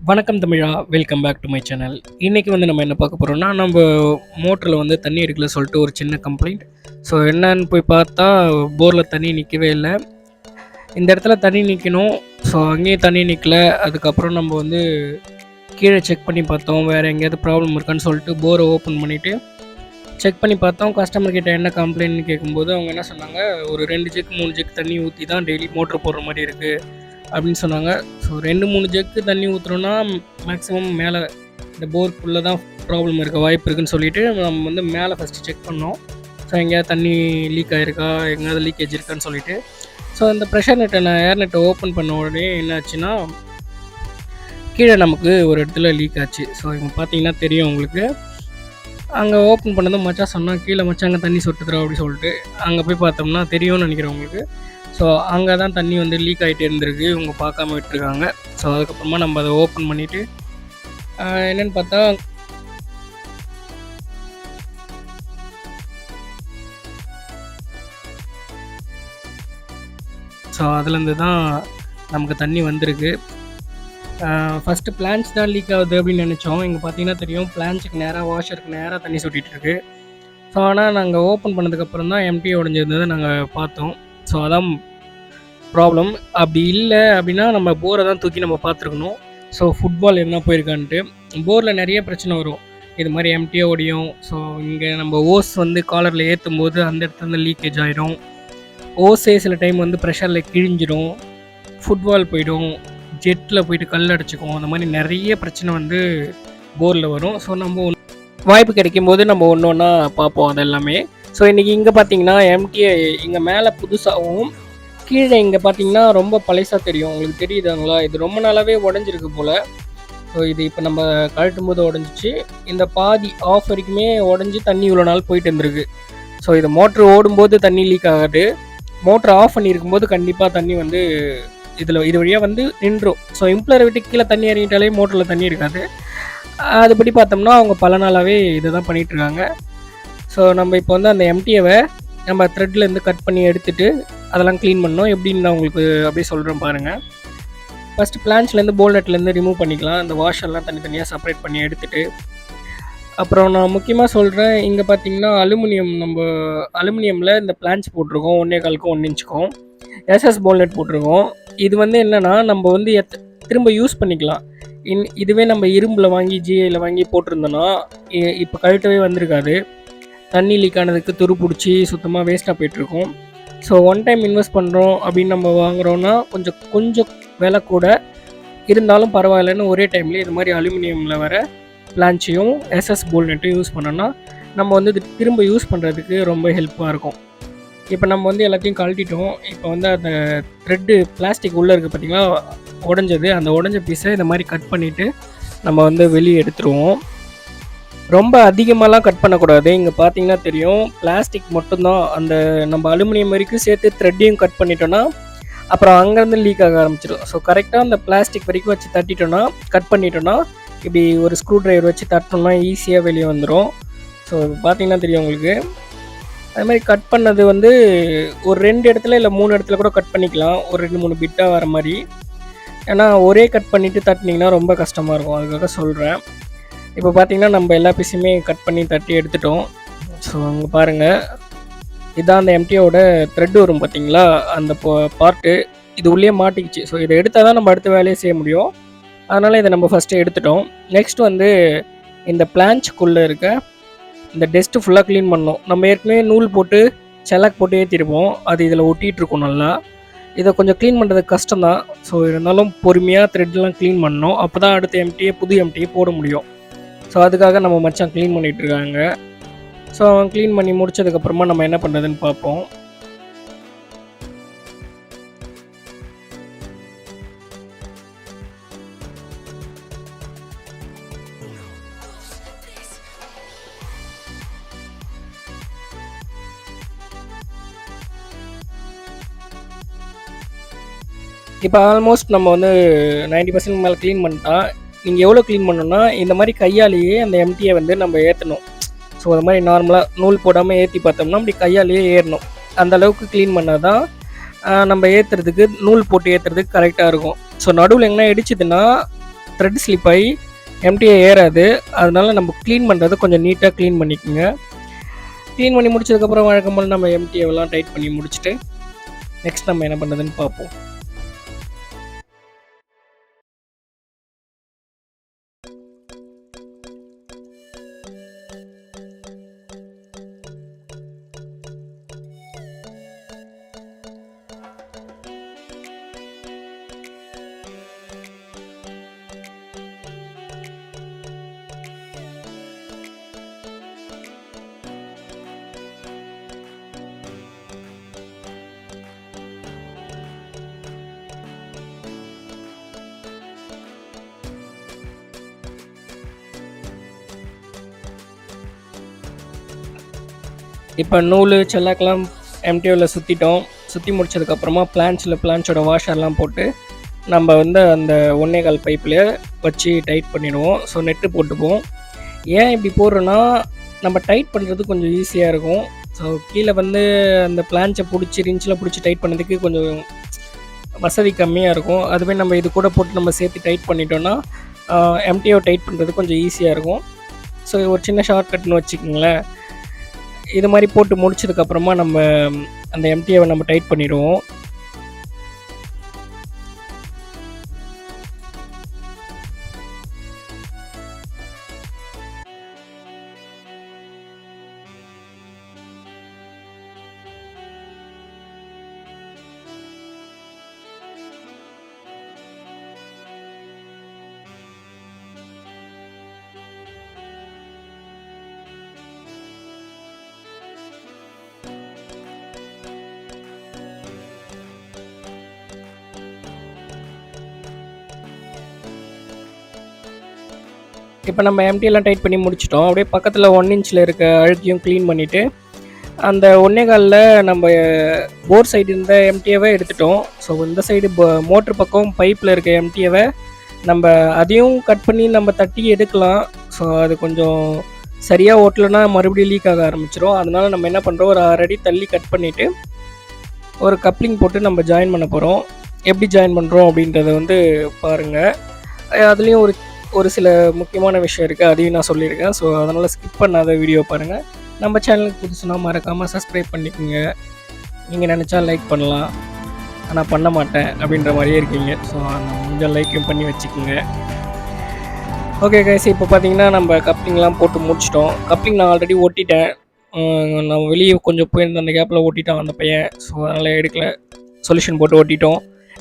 வணக்கம் தமிழா, welcome back to my channel. இன்றைக்கி நம்ம என்ன பார்க்க போகிறோம்னா, நம்ம மோட்டரில் தண்ணி எடுக்கல சொல்லிட்டு ஒரு சின்ன கம்ப்ளைண்ட். ஸோ என்னன்னு போய் பார்த்தா போரில் தண்ணி நிற்கவே இல்லை. இந்த இடத்துல தண்ணி நிற்கணும். ஸோ அங்கேயும் தண்ணி நிற்கல. அதுக்கப்புறம் நம்ம கீழே செக் பண்ணி பார்த்தோம், வேறு எங்கேயாவது ப்ராப்ளம் இருக்கான்னு சொல்லிட்டு போரை ஓப்பன் பண்ணிவிட்டு செக் பண்ணி பார்த்தோம். கஸ்டமர் கிட்ட என்ன கம்ப்ளைண்ட்னு கேட்கும்போது அவங்க என்ன சொன்னாங்க, ஒரு 2 ஜெக் 3 ஜெக் தண்ணி ஊற்றி தான் டெய்லி மோட்ரு போடுற மாதிரி இருக்குது அப்படின்னு சொன்னாங்க. ஸோ 2-3 ஜெக்கு தண்ணி ஊற்றுறோன்னா மேக்ஸிமம் மேலே இந்த போருக்குள்ளே தான் ப்ராப்ளம் இருக்க வாய்ப்பு இருக்குதுன்னு சொல்லிவிட்டு நம்ம மேலே ஃபஸ்ட்டு செக் பண்ணோம். ஸோ எங்கேயாவது தண்ணி லீக் ஆகிருக்கா, எங்கேயாவது லீக்கேஜ் இருக்கான்னு சொல்லிவிட்டு ஸோ அந்த ப்ரெஷர் நெட்டை நான் ஏர் நெட்டை ஓப்பன் பண்ண உடனே என்னாச்சுன்னா கீழே நமக்கு ஒரு இடத்துல லீக் ஆச்சு. ஸோ இங்கே பார்த்தீங்கன்னா தெரியும் உங்களுக்கு. அங்கே ஓப்பன் பண்ணதும் மச்சான் சொன்னால், கீழே மச்சான் அங்கே தண்ணி சொட்டுதுரா அப்படின்னு சொல்லிட்டு அங்கே போய் பார்த்தோம்னா தெரியும்னு நினைக்கிறேன் உங்களுக்கு. ஸோ அங்கே தான் தண்ணி லீக் ஆகிட்டே இருந்திருக்கு, இவங்க பார்க்காம விட்டுருக்காங்க. ஸோ அதுக்கப்புறமா நம்ம அதை ஓப்பன் பண்ணிவிட்டு என்னென்னு பார்த்தா ஸோ அதுலேருந்து தான் நமக்கு தண்ணி வந்திருக்கு. ஃபஸ்ட்டு பிளான்ச் தான் லீக் ஆகுது அப்படின்னு நினச்சோம். இங்கே பார்த்தீங்கன்னா தெரியும், பிளான்ச்சுக்கு நேராக வாஷருக்கு நேராக தண்ணி சொட்டிகிட்டு இருக்கு. ஸோ ஆனால் நாங்கள் ஓப்பன் பண்ணதுக்கப்புறம் தான் எம்டி உடஞ்சிருந்ததை நாங்கள் பார்த்தோம். ஸோ அதான் ப்ராப்ளம். அப்படி இல்லை அப்படின்னா நம்ம போரை தான் தூக்கி நம்ம பார்த்துருக்கணும். ஸோ ஃபுட்பால் என்ன போயிருக்கான்ட்டு போரில் நிறைய பிரச்சனை வரும். இது மாதிரி எம்டியாக ஓடியும். ஸோ இங்கே நம்ம ஓஸ் காலரில் ஏற்றும் போது அந்த இடத்துல லீக்கேஜ் ஆகிடும். ஓஸே சில டைம் ப்ரெஷரில் கிழிஞ்சிடும், ஃபுட்பால் போயிடும், ஜெட்டில் போயிட்டு கல் அடிச்சுக்கும். அந்த மாதிரி நிறைய பிரச்சனை போரில் வரும். ஸோ நம்ம வாய்ப்பு கிடைக்கும் போது நம்ம ஒன்று ஒன்றா பார்ப்போம் அதெல்லாமே. ஸோ இன்றைக்கி இங்கே பார்த்தீங்கன்னா எம்டிஏ இங்கே மேலே புதுசாகவும் கீழே இங்கே பார்த்தீங்கன்னா ரொம்ப பழசாக தெரியும். உங்களுக்கு தெரியுதுங்களா? இது ரொம்ப நாளாகவே உடஞ்சிருக்கு போல். ஸோ இது இப்போ நம்ம கழட்டும் போது உடஞ்சிச்சு. இந்த பாதி ஆஃப் வரைக்குமே உடஞ்சி தண்ணி இவ்வளோ நாள் போயிட்டு இருந்திருக்கு. ஸோ இது மோட்ரு ஓடும்போது தண்ணி லீக் ஆகாது. மோட்ரு ஆஃப் பண்ணியிருக்கும்போது கண்டிப்பாக தண்ணி இது வழியாக நின்றும். ஸோ இம்ப்ளரை விட்டு கீழே தண்ணி இறங்கிட்டாலே மோட்டரில் தண்ணி இருக்காது. அதுபடி பார்த்தோம்னா அவங்க பல நாளாகவே இதை தான் பண்ணிகிட்ருக்காங்க. ஸோ நம்ம இப்போ அந்த எம்டிஏவை நம்ம த்ரெட்லேருந்து கட் பண்ணி எடுத்துகிட்டு அதெல்லாம் க்ளீன் பண்ணோம். எப்படின்னு நான் உங்களுக்கு அப்படியே சொல்கிறேன் பாருங்கள். ஃபஸ்ட்டு பிளான்ச்லேருந்து போல்நெட்லேருந்து ரிமூவ் பண்ணிக்கலாம். அந்த வாஷர்லாம் தனித்தனியாக செப்பரேட் பண்ணி எடுத்துகிட்டு அப்புறம் நான் முக்கியமாக சொல்கிறேன், இங்கே பார்த்தீங்கன்னா அலுமினியமில் இந்த பிளான்ச் போட்டிருக்கோம். 1.25க்கும் 1 இன்ச்சுக்கும் எஸ்எஸ் போல்நெட் போட்டிருக்கோம். இது என்னென்னா நம்ம திரும்ப யூஸ் பண்ணிக்கலாம். இதுவே நம்ம இரும்பில் வாங்கி ஜிஐயில் வாங்கி போட்டிருந்தோன்னா இப்போ கழட்டவே வந்திருக்காது. தண்ணி லீக் ஆனதுக்கு துரு பிடிச்சி சுத்தமாக வேஸ்ட்டாக போய்ட்டுருக்கோம். ஸோ ஒன் டைம் இன்வெஸ்ட் பண்ணுறோம் அப்படின்னு நம்ம வாங்குகிறோன்னா கொஞ்சம் விலை கூட இருந்தாலும் பரவாயில்லன்னு ஒரே டைம்லேயே இது மாதிரி அலுமினியமில் வர பிளான்ச்சையும் எஸ்எஸ் போல்நெட்டையும் யூஸ் பண்ணோன்னா நம்ம இது திரும்ப யூஸ் பண்ணுறதுக்கு ரொம்ப ஹெல்ப்பாக இருக்கும். இப்போ நம்ம எல்லாத்தையும் கழட்டிட்டோம். இப்போ அந்த த்ரெட்டு பிளாஸ்டிக் உள்ளே இருக்குது பார்த்திங்களா, உடஞ்சது. அந்த உடஞ்ச பீஸை இந்த மாதிரி கட் பண்ணிவிட்டு நம்ம வெளியே எடுத்துருவோம். ரொம்ப அதிகமாகலாம் கட் பண்ணக்கூடாது. இங்கே பார்த்தீங்கன்னா தெரியும், பிளாஸ்டிக் மட்டும்தான். அந்த நம்ம அலுமினியம் வரைக்கும் சேர்த்து த்ரெட்டையும் கட் பண்ணிட்டோன்னா அப்புறம் அங்கேருந்து லீக் ஆக ஆரம்பிச்சிடும். ஸோ கரெக்டாக அந்த பிளாஸ்டிக் வரைக்கும் வச்சு தட்டிட்டோன்னா, கட் பண்ணிட்டோன்னா, இப்படி ஒரு ஸ்க்ரூ ட்ரைவர் வச்சு தட்டினோம்னா ஈஸியாக வெளியே வந்துடும். ஸோ பார்த்தீங்கன்னா தெரியும் உங்களுக்கு. அது மாதிரி கட் பண்ணது ஒரு 2 இடத்துல இல்லை 3 இடத்துல கூட கட் பண்ணிக்கலாம், ஒரு 2-3 பிட்டாக வர மாதிரி. ஏன்னா ஒரே கட் பண்ணிவிட்டு தட்டினீங்கன்னா ரொம்ப கஷ்டமாக இருக்கும், அதுக்காக சொல்கிறேன். இப்போ பார்த்தீங்கன்னா நம்ம எல்லா பீஸுமே கட் பண்ணி தட்டி எடுத்துட்டோம். ஸோ அங்கே பாருங்கள், இதுதான் அந்த எம்டியோட த்ரெட் வரும் பார்த்தீங்களா, அந்த பார்ட்டு இது உள்ளே மாட்டிக்கிச்சு. ஸோ இதை எடுத்தால் தான் நம்ம அடுத்த வேலையை செய்ய முடியும். அதனால் இதை நம்ம ஃபஸ்ட்டு எடுத்துட்டோம். நெக்ஸ்ட் இந்த பிளான்ச்சுக்குள்ளே இருக்க இந்த டெஸ்ட்டு ஃபுல்லாக க்ளீன் பண்ணோம். நம்ம ஏற்கனவே நூல் போட்டு செலாக் போட்டு ஏற்றிருப்போம், அது இதில் ஒட்டிகிட்ருக்கோம் நல்லா. இதை கொஞ்சம் க்ளீன் பண்ணுறது கஷ்டம் தான். ஸோ இருந்தாலும் பொறுமையாக த்ரெட்லாம் க்ளீன் பண்ணோம். அப்போ தான் அடுத்த புது எம்டியை போட முடியும். ஸோ அதுக்காக நம்ம மச்சான் க்ளீன் பண்ணிகிட்ருக்காங்க. ஸோ அவன் க்ளீன் பண்ணி முடிச்சதுக்கப்புறமா நம்ம என்ன பண்ணுறதுன்னு பார்ப்போம். இப்போ ஆல்மோஸ்ட் நம்ம 90% மேலே க்ளீன் பண்ணிட்டா. நீங்கள் எவ்வளோ க்ளீன் பண்ணணும்னா, இந்த மாதிரி கையாலேயே அந்த எம்டியை நம்ம ஏற்றணும். ஸோ அது மாதிரி நார்மலாக நூல் போடாமல் ஏற்றி பார்த்தோம்னா அப்படி கையாலேயே ஏறணும். அந்த அளவுக்கு க்ளீன் பண்ணால் தான் நம்ம ஏற்றுறதுக்கு, நூல் போட்டு ஏற்றுறதுக்கு கரெக்டாக இருக்கும். ஸோ நடுவில் எங்கன்னா இடிச்சிதுன்னா த்ரெட் ஸ்லிப் ஆகி எம்டியாக ஏறாது. அதனால நம்ம க்ளீன் பண்ணுறது கொஞ்சம் நீட்டாக க்ளீன் பண்ணிக்கோங்க. க்ளீன் பண்ணி முடிச்சதுக்கப்புறம் வழக்கம் போல் நம்ம எம்டிஏவெல்லாம் டைட் பண்ணி முடிச்சுட்டு நெக்ஸ்ட் நம்ம என்ன பண்ணுறதுன்னு பார்ப்போம். இப்போ நூல் செல்லாக்கெல்லாம் எம்டிஓவில் சுற்றிட்டோம். சுற்றி முடிச்சதுக்கப்புறமா பிளான்ச்சோட வாஷர்லாம் போட்டு நம்ம வந்து அந்த 1.25 பைப்லேயே வச்சு டைட் பண்ணிடுவோம். ஸோ நெட்டு போட்டுப்போம். ஏன் இப்படி போடுறோன்னா நம்ம டைட் பண்ணுறது கொஞ்சம் ஈஸியாக இருக்கும். ஸோ கீழே வந்து அந்த பிளான்ச்சை பிடிச்சி ரிஞ்சில் பிடிச்சி டைட் பண்ணதுக்கு கொஞ்சம் வசதி கம்மியாக இருக்கும். அதுவே நம்ம இது கூட போட்டு நம்ம சேர்த்து டைட் பண்ணிட்டோன்னா எம்டிஓ டைட் பண்ணுறது கொஞ்சம் ஈஸியாக இருக்கும். ஸோ ஒரு சின்ன ஷார்ட்கட்னு வச்சுக்கோங்களேன். இது மாதிரி போட்டு முடிச்சதுக்கப்புறமா நம்ம அந்த எம்டிஏவை நம்ம டைட் பண்ணிடுவோம். இப்போ நம்ம எம்டியெல்லாம் டைட் பண்ணி முடிச்சிட்டோம். அப்படியே பக்கத்தில் 1 இன்ச்சில் இருக்க அழுக்கையும் க்ளீன் பண்ணிவிட்டு அந்த 1.25 நம்ம போர் சைடு இருந்த எம்டிஏவை எடுத்துட்டோம். ஸோ இந்த சைடு மோட்ரு பக்கம் பைப்பில் இருக்க எம்டிஏவை நம்ம அதையும் கட் பண்ணி நம்ம தட்டி எடுக்கலாம். ஸோ அது கொஞ்சம் சரியாக ஓட்டலைன்னா மறுபடியும் லீக் ஆக ஆரம்பிச்சிடும். அதனால் நம்ம என்ன பண்ணுறோம், ஒரு 6 அடி தள்ளி கட் பண்ணிவிட்டு ஒரு கப்ளிங் போட்டு நம்ம ஜாயின் பண்ண போகிறோம். எப்படி ஜாயின் பண்ணுறோம் அப்படின்றத வந்து பாருங்கள். அதுலேயும் ஒரு சில முக்கியமான விஷயம் இருக்குது, அதையும் நான் சொல்லியிருக்கேன். ஸோ அதனால் ஸ்கிப் பண்ணாத வீடியோ பாருங்கள். நம்ம சேனலுக்கு புதுசுனா மறக்காமல் சப்ஸ்கிரைப் பண்ணிக்கோங்க. நீங்கள் நினச்சா லைக் பண்ணலாம், ஆனால் பண்ண மாட்டேன் அப்படின்ற மாதிரியே இருக்கீங்க. ஸோ கொஞ்சம் லைக்கும் பண்ணி வச்சுக்கோங்க. ஓகே கைஸ், இப்போ பார்த்தீங்கன்னா நம்ம கப்ளிங்லாம் போட்டு முடிச்சிட்டோம். கப்ளிங் நான் ஆல்ரெடி ஒட்டிட்டேன். நான் வெளியே கொஞ்சம் போயிருந்த அந்த கேப்பில் ஓட்டிட்டான் அந்த பையன். ஸோ அதனால் எடுக்கல, சொல்யூஷன் போட்டு ஓட்டிட்டோம்.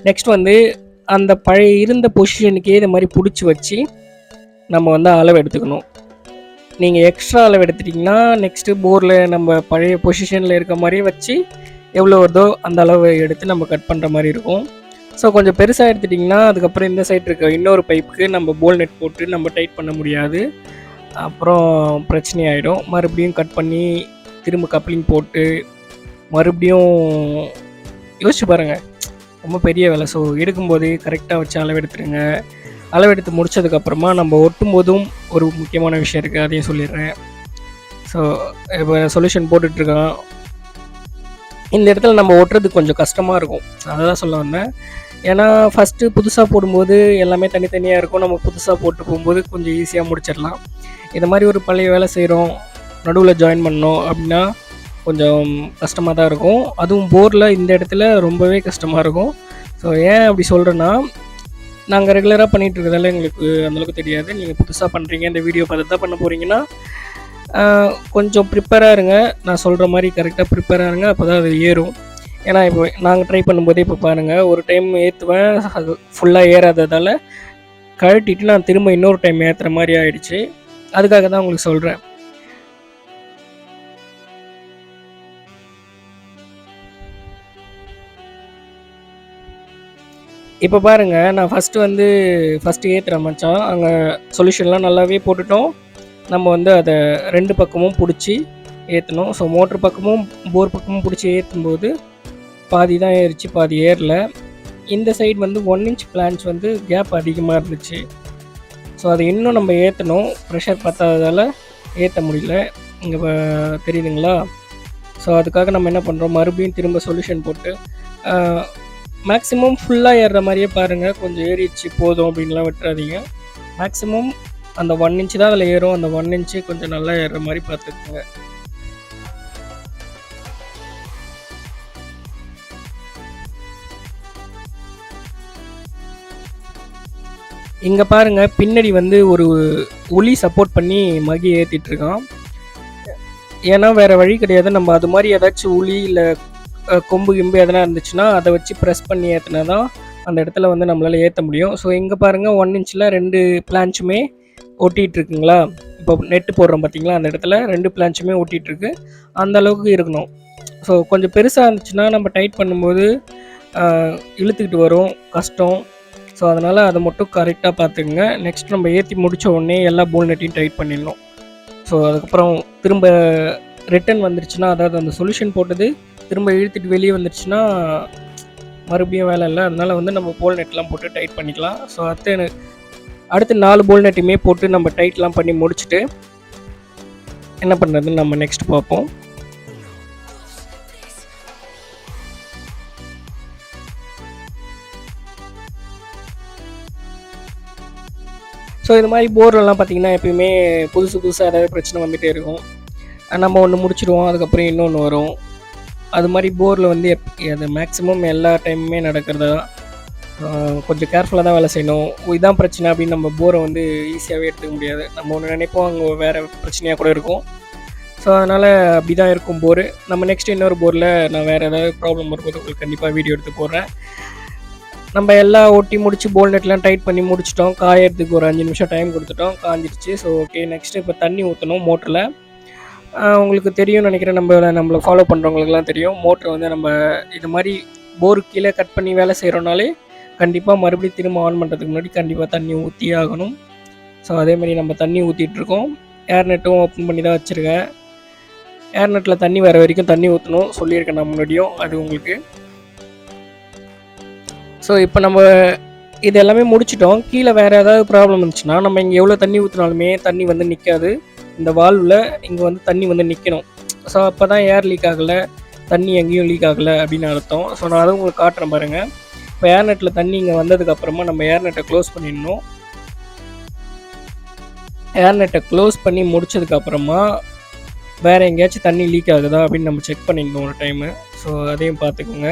நெக்ஸ்ட் வந்து அந்த பழைய இருந்த பொசிஷனுக்கே இது மாதிரி பிடிச்சி வச்சு நம்ம வந்து அளவு எடுத்துக்கணும். நீங்கள் எக்ஸ்ட்ரா அளவு எடுத்துட்டிங்கன்னா நெக்ஸ்ட்டு போரில் நம்ம பழைய பொசிஷனில் இருக்க மாதிரியே வச்சு எவ்வளோ வருதோ அந்த அளவு எடுத்து நம்ம கட் பண்ணுற மாதிரி இருக்கும். ஸோ கொஞ்சம் பெருசாக எடுத்துட்டிங்கன்னா அதுக்கப்புறம் இந்த சைடு இருக்க இன்னொரு பைப்புக்கு நம்ம போல் நெட் போட்டு நம்ம டைட் பண்ண முடியாது. அப்புறம் பிரச்சனை ஆகிடும். மறுபடியும் கட் பண்ணி திரும்ப கப்ளிங் போட்டு மறுபடியும் யோசிச்சு பாருங்கள், ரொம்ப பெரிய வேலை. ஸோ எடுக்கும்போது கரெக்டாக வச்சு அளவெடுத்துருங்க. அளவெடுத்து முடித்ததுக்கப்புறமா நம்ம ஒட்டும் போதும் ஒரு முக்கியமான விஷயம் இருக்குது, அதையும் சொல்லிடுறேன். ஸோ இப்போ சொல்யூஷன் போட்டுட்ருக்கோம். இந்த இடத்துல நம்ம ஒட்டுறதுக்கு கொஞ்சம் கஷ்டமாக இருக்கும், அதை தான் சொல்ல வந்தேன். ஏன்னா ஃபஸ்ட்டு புதுசாக போடும்போது எல்லாமே தனித்தனியாக இருக்கும். நம்ம புதுசாக போட்டு போகும்போது கொஞ்சம் ஈஸியாக முடிச்சிடலாம். இது மாதிரி ஒரு பழைய வேலை செய்கிறோம், நடுவில் ஜாயின் பண்ணோம் அப்படின்னா கொஞ்சம் கஷ்டமாக தான் இருக்கும். அதுவும் போரில் இந்த இடத்துல ரொம்பவே கஷ்டமாக இருக்கும். ஸோ ஏன் அப்படி சொல்கிறேன்னா, நாங்கள் ரெகுலராக பண்ணிகிட்ருக்கிறதால எங்களுக்கு அந்தளவுக்கு தெரியாது. நீங்கள் புதுசாக பண்ணுறீங்க, இந்த வீடியோ பார்த்து தான் பண்ண போகிறீங்கன்னா கொஞ்சம் ப்ரிப்பேராக இருங்க. நான் சொல்கிற மாதிரி கரெக்டாக ப்ரிப்பேராக இருங்க, அப்போ தான் அது ஏறும். ஏன்னா இப்போ நாங்கள் ட்ரை பண்ணும்போதே இப்போ பாருங்கள், ஒரு டைம் ஏற்றுவேன், அது ஃபுல்லாக ஏறாததால் கழட்டிட்டு நான் திரும்ப இன்னொரு டைம் ஏற்றுற மாதிரி ஆகிடுச்சு. அதுக்காக தான் உங்களுக்கு சொல்கிறேன். இப்போ பாருங்கள், நான் ஃபஸ்ட்டு ஏற்றுறேன் மச்சான். அங்கே சொல்யூஷன்லாம் நல்லாவே போட்டுட்டோம். நம்ம வந்து அதை 2 பக்கமும் பிடிச்சி ஏற்றணும். ஸோ மோட்ரு பக்கமும் போர் பக்கமும் பிடிச்சி ஏற்றும்போது பாதி தான் ஏறிச்சு, பாதி ஏறல. இந்த சைடு வந்து 1 இன்ச் பிளான்ஸ் வந்து கேப் அதிகமாக இருந்துச்சு. ஸோ அதை இன்னும் நம்ம ஏற்றணும். ப்ரெஷர் பத்தாததால் ஏற்ற முடியல. இங்கே தெரியுதுங்களா? ஸோ அதுக்காக நம்ம என்ன பண்ணுறோம், மறுபடியும் திரும்ப சொல்யூஷன் போட்டு மேக்ஸிமம் ஃபுல்லாக ஏறுற மாதிரியே பாருங்கள். கொஞ்சம் ஏறிடுச்சு போதும் அப்படின்லாம் விட்டுறாதீங்க. மேக்ஸிமம் அந்த 1 இன்ச் தான் அதில் ஏறும். அந்த 1 இன்ச்சு கொஞ்சம் நல்லா ஏறுற மாதிரி பார்த்துக்குங்க. இங்கே பாருங்கள், பின்னாடி வந்து ஒரு ஒளி சப்போர்ட் பண்ணி மகி ஏற்றிட்டுருக்கான். ஏன்னா வேறு வழி கிடையாது. நம்ம அது மாதிரி ஏதாச்சும் உளி இல்லை கொம்பு கிம்பு எதனா இருந்துச்சுன்னா அதை வச்சு ப்ரெஸ் பண்ணி ஏற்றினா தான் அந்த இடத்துல வந்து நம்மளால் ஏற்ற முடியும். ஸோ இங்கே பாருங்கள், 1 இன்ச்சில் 2 பிளான்ச்சுமே ஒட்டிகிட்ருக்குங்களா. இப்போ நெட்டு போடுறோம் பார்த்தீங்களா, அந்த இடத்துல 2 பிளான்ச்சுமே ஒட்டிகிட்ருக்கு. அந்த அளவுக்கு இருக்கணும். ஸோ கொஞ்சம் பெருசாக இருந்துச்சுன்னா நம்ம டைட் பண்ணும்போது இழுத்துக்கிட்டு வரும், கஷ்டம். ஸோ அதனால் அதை மட்டும் கரெக்டாக பார்த்துக்குங்க. நெக்ஸ்ட் நம்ம ஏற்றி முடித்த உடனே எல்லா போல் நெட்டையும் டைட் பண்ணிடணும். ஸோ அதுக்கப்புறம் திரும்ப ரிட்டன் வந்துருச்சுன்னா, அதாவது அந்த சொல்யூஷன் போட்டது திரும்ப இழுத்துட்டு வெளியே வந்துருச்சுன்னா மறுபடியும் வேலை இல்லை. அதனால் வந்து நம்ம போல் நெட்லாம் போட்டு டைட் பண்ணிக்கலாம். ஸோ அடுத்து 4 போல் நெட்டையுமே போட்டு நம்ம டைட்லாம் பண்ணி முடிச்சுட்டு என்ன பண்ணுறதுன்னு நம்ம நெக்ஸ்ட் பார்ப்போம். ஸோ இது மாதிரி போர்லலாம் பார்த்திங்கன்னா எப்பயுமே புதுசாக ஏதாவது பிரச்சனை வந்துகிட்டே இருக்கும். நம்ம ஒன்று முடிச்சிடுவோம், அதுக்கப்புறம் இன்னொன்று வரும். அது மாதிரி போரில் வந்து அது மேக்ஸிமம் எல்லா டைமுமே நடக்கிறதா. கொஞ்சம் கேர்ஃபுல்லாக தான் வேலை செய்யணும். இதுதான் பிரச்சனை அப்படின்னு நம்ம போரை வந்து ஈஸியாகவே எடுத்துக்க முடியாது. நம்ம ஒன்று நினைப்போம், அங்கே வேறு பிரச்சனையாக கூட இருக்கும். ஸோ அதனால் அப்படி தான் இருக்கும் போர். நம்ம நெக்ஸ்ட் இன்னொரு போரில் நான் வேறு ஏதாவது ப்ராப்ளம் வரும்போது உங்களுக்கு கண்டிப்பாக வீடியோ எடுத்து போடுறேன். நம்ம எல்லாம் ஒட்டி முடிச்சு போல் நெட்லாம் டைட் பண்ணி முடிச்சிட்டோம். காயறதுக்கு ஒரு 5 நிமிஷம் டைம் கொடுத்துட்டோம், காஞ்சிடுச்சு. ஸோ ஓகே, நெக்ஸ்ட்டு இப்போ தண்ணி ஊற்றணும் மோட்டரில். உங்களுக்கு தெரியும்னு நினைக்கிறேன், நம்மளை ஃபாலோ பண்ணுறவங்களுக்குலாம் தெரியும். மோட்ரு வந்து நம்ம இது மாதிரி போருக்கு கீழே கட் பண்ணி வேலை செய்கிறோனாலே கண்டிப்பாக மறுபடியும் திரும்ப ஆன் பண்ணுறதுக்கு முன்னாடி கண்டிப்பாக தண்ணி ஊற்றியே ஆகணும். ஸோ அதேமாதிரி நம்ம தண்ணி ஊற்றிட்டுருக்கோம். ஏர் நெட்டும் ஓப்பன் பண்ணி தான் வச்சுருக்கேன். ஏர் நெட்டில் தண்ணி வர வரைக்கும் தண்ணி ஊற்றணும் சொல்லியிருக்கேன் நான் முன்னாடியும், அது உங்களுக்கு. ஸோ இப்போ நம்ம இது எல்லாமே முடிச்சிட்டோம். கீழே வேறு ஏதாவது ப்ராப்ளம் இருந்துச்சுன்னா நம்ம இங்கே எவ்வளோ தண்ணி ஊற்றினாலுமே தண்ணி வந்து நிற்காது. இந்த வால்வில் இங்கே வந்து தண்ணி வந்து நிற்கணும். ஸோ அப்போ தான் ஏர் லீக் ஆகலை, தண்ணி எங்கேயும் லீக் ஆகலை அப்படின்னு அர்த்தம். ஸோ நான் அதை உங்களுக்கு காட்டுறேன் பாருங்கள். இப்போ ஏர் நெட்டில் தண்ணி இங்கே வந்ததுக்கப்புறமா நம்ம ஏர் நெட்டை க்ளோஸ் பண்ணிடணும். ஏர் நெட்டை க்ளோஸ் பண்ணி முடிச்சதுக்கப்புறமா வேறு எங்கேயாச்சும் தண்ணி லீக் ஆகுதா அப்படின்னு நம்ம செக் பண்ணிக்கணும் ஒரு டைமு. ஸோ அதையும் பார்த்துக்கோங்க.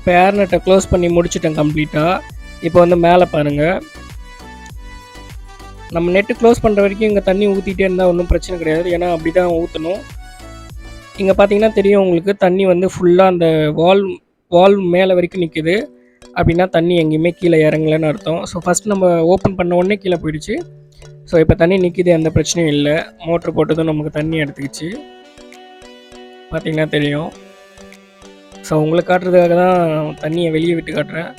இப்போ ஏர் நெட்டை க்ளோஸ் பண்ணி முடிச்சிட்டேன் கம்ப்ளீட்டாக. இப்போ வந்து மேலே பாருங்கள், நம்ம நெட்டு க்ளோஸ் பண்ணுற வரைக்கும் இங்கே தண்ணி ஊற்றிட்டே இருந்தால் ஒன்றும் பிரச்சனை கிடையாது. ஏன்னா அப்படி தான் ஊற்றணும். இங்கே பார்த்தீங்கன்னா தெரியும் உங்களுக்கு, தண்ணி வந்து ஃபுல்லாக அந்த வால்வ் மேலே வரைக்கும் நிற்குது. அப்படின்னா தண்ணி எங்கேயுமே கீழே இறங்கலைன்னு அர்த்தம். ஸோ ஃபஸ்ட் நம்ம ஓப்பன் பண்ண உடனே கீழே போயிடுச்சு. ஸோ இப்போ தண்ணி நிற்கிது, எந்த பிரச்சனையும் இல்லை. மோட்ரு போட்டதும் நமக்கு தண்ணி எடுத்துக்கிச்சு, பார்த்தீங்கன்னா தெரியும். ஸோ உங்களுக்கு காட்டுறதுக்காக தான் தண்ணியை வெளியே விட்டு காட்டுறேன்.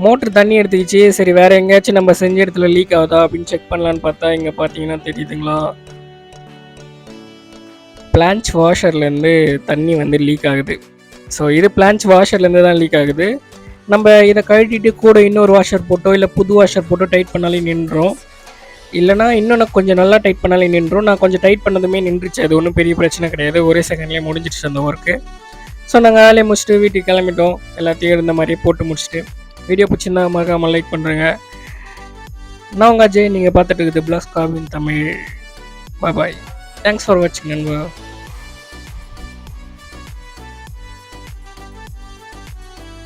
மோட்ரு தண்ணி எடுத்துக்கிச்சு. சரி, வேறு எங்கேயாச்சும் நம்ம செஞ்ச இடத்துல லீக் ஆகுதா அப்படின்னு செக் பண்ணலான்னு பார்த்தா இங்கே பார்த்தீங்கன்னா தெரியுதுங்களா, பிளான்ச் வாஷர்லேருந்து தண்ணி வந்து லீக் ஆகுது. ஸோ இது பிளான்ச் வாஷர்லேருந்து தான் லீக் ஆகுது. நம்ம இதை கழட்டிட்டு கூட இன்னொரு வாஷர் போட்டோ இல்லை புது வாஷர் போட்டோ டைட் பண்ணாலே நின்றோம். இல்லைனா இன்னும் நான் கொஞ்சம் நல்லா டைட் பண்ணாலே நின்றோம். நான் கொஞ்சம் டைட் பண்ணதுமே நின்றுச்சு. அது ஒன்றும் பெரிய பிரச்சனை கிடையாது. ஒரே செகண்ட்லேயே முடிஞ்சிடுச்சு அந்த ஒர்க்கு. ஸோ நாங்கள் வேலையை முடிச்சுட்டு வீட்டுக்கு கிளம்பிட்டோம். எல்லாத்தையும் இருந்த மாதிரியே போட்டு முடிச்சுட்டு. வீடியோ பிடிச்சிருந்தா மறக்காமல் லைக் பண்ணுறேங்க. நான் உங்கள் அஜய், நீங்கள் பார்த்துட்டு இருக்குது பிளாஸ் காவின் தமிழ். பாய் பாய். தேங்க்ஸ் ஃபார் வாட்சிங் நண்பா.